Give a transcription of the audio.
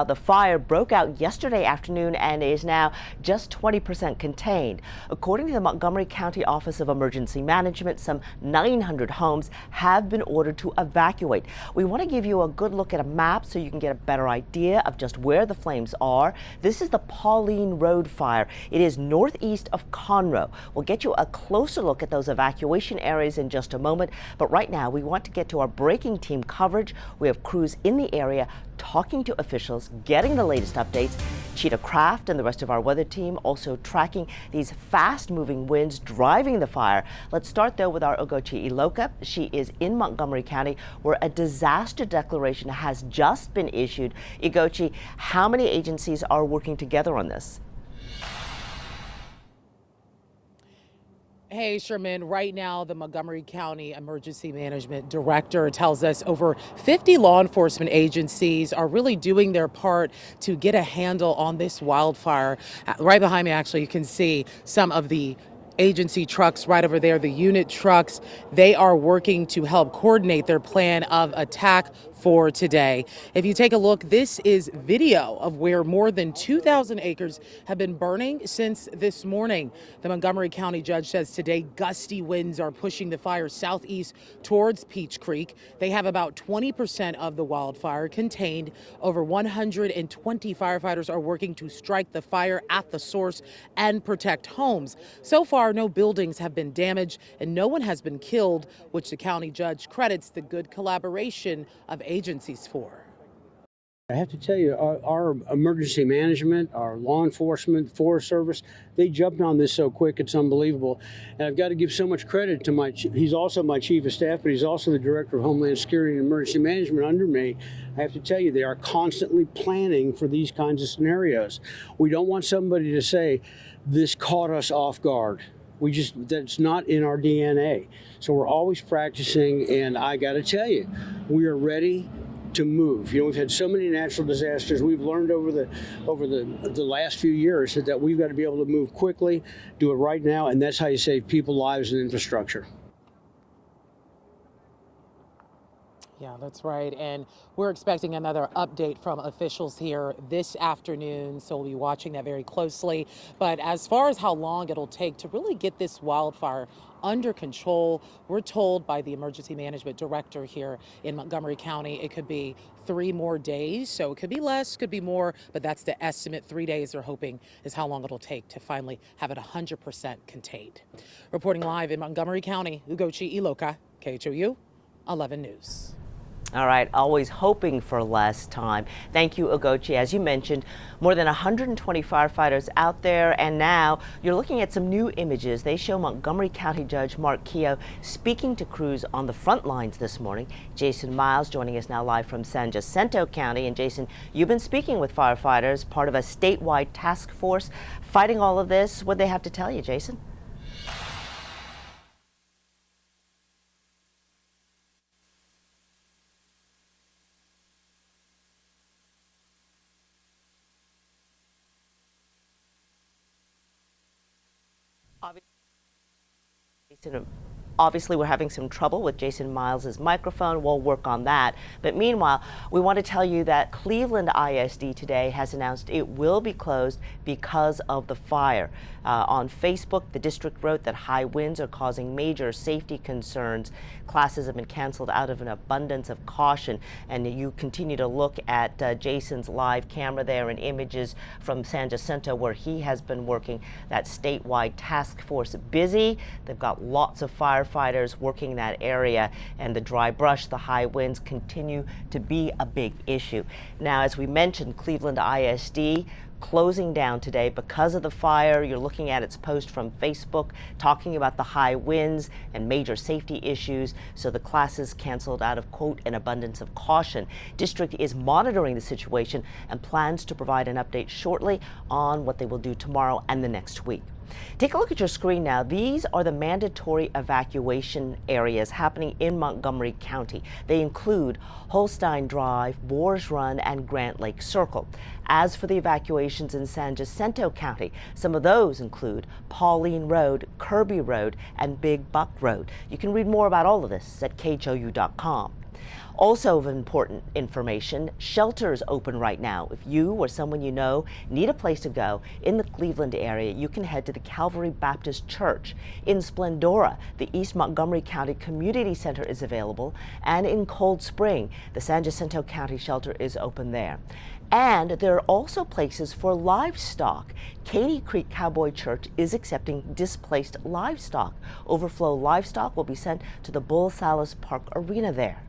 The fire broke out yesterday afternoon and is now just 20% contained. According to the Montgomery County Office of Emergency Management, some 900 homes have been ordered to evacuate. We want to give you a good look at a map so you can get a better idea of just where the flames are. This is the Pauline Road Fire. It is northeast of Conroe. We'll get you a closer look at those evacuation areas in just a moment, but right now we want to get to our breaking team coverage. We have crews in the area talking to officials, getting the latest updates. Cheetah Craft and the rest of our weather team also tracking these fast-moving winds driving the fire. Let's start though with our Ugochi Iloka. She is in Montgomery County where a disaster declaration has just been issued. Ugochi, how many agencies are working together on this? Hey, Sherman, right now the Montgomery County Emergency Management Director tells us over 50 law enforcement agencies are really doing their part to get a handle on this wildfire. Right behind me, actually, you can see some of the agency trucks right over there, the unit trucks. They are working to help coordinate their plan of attack for today. If you take a look, this is video of where more than 2,000 acres have been burning since this morning. The Montgomery County judge says today gusty winds are pushing the fire southeast towards Peach Creek. They have about 20% of the wildfire contained. Over 120 firefighters are working to strike the fire at the source and protect homes. So far, no buildings have been damaged and no one has been killed, which the county judge credits the good collaboration of agencies for. I have to tell you, our emergency management, our law enforcement, Forest Service, they jumped on this so quick, it's unbelievable. And I've got to give so much credit to he's also my chief of staff, but he's also the director of Homeland Security and Emergency Management under me. I have to tell you, they are constantly planning for these kinds of scenarios. We don't want somebody to say, this caught us off guard. That's not in our DNA. So we're always practicing, and I got to tell you, we are ready to move. You know, we've had so many natural disasters. We've learned over the last few years that we've got to be able to move quickly, do it right now, and that's how you save people, lives, and infrastructure. Yeah, that's right. And we're expecting another update from officials here this afternoon, so we'll be watching that very closely. But as far as how long it'll take to really get this wildfire under control, we're told by the emergency management director here in Montgomery County, it could be 3 more days. So it could be less, could be more, but that's the estimate. 3 days they're hoping is how long it'll take to finally have it 100% contained. Reporting live in Montgomery County, Ugochi Iloka, KHOU 11 News. All right, always hoping for less time. Thank you, Ugochi. As you mentioned, more than 120 firefighters out there, and now you're looking at some new images. They show Montgomery County Judge Mark Keogh speaking to crews on the front lines this morning. Jason Miles joining us now live from San Jacinto County. And Jason, you've been speaking with firefighters, part of a statewide task force fighting all of this. What do they have to tell you, Jason? Obviously, we're having some trouble with Jason Miles' microphone. We'll work on that. But meanwhile, we want to tell you that Cleveland ISD today has announced it will be closed because of the fire. On Facebook, the district wrote that high winds are causing major safety concerns. Classes have been canceled out of an abundance of caution. And you continue to look at Jason's live camera there and images from San Jacinto where he has been working. That statewide task force busy. They've got lots of firefighters working that area, and the dry brush, the high winds continue to be a big issue. Now, as we mentioned, Cleveland ISD closing down today because of the fire. You're looking at its post from Facebook talking about the high winds and major safety issues. So the classes canceled out of, quote, an abundance of caution. District is monitoring the situation and plans to provide an update shortly on what they will do tomorrow and the next week. Take a look at your screen now. These are the mandatory evacuation areas happening in Montgomery County. They include Holstein Drive, Boers Run, and Grant Lake Circle. As for the evacuations in San Jacinto County, some of those include Pauline Road, Kirby Road, and Big Buck Road. You can read more about all of this at khou.com. Also of important information, shelters open right now. If you or someone you know need a place to go in the Cleveland area, you can head to the Calvary Baptist Church. In Splendora, the East Montgomery County Community Center is available, and in Cold Spring, the San Jacinto County shelter is open there. And there are also places for livestock. Katy Creek Cowboy Church is accepting displaced livestock. Overflow livestock will be sent to the Bull Salas Park Arena there.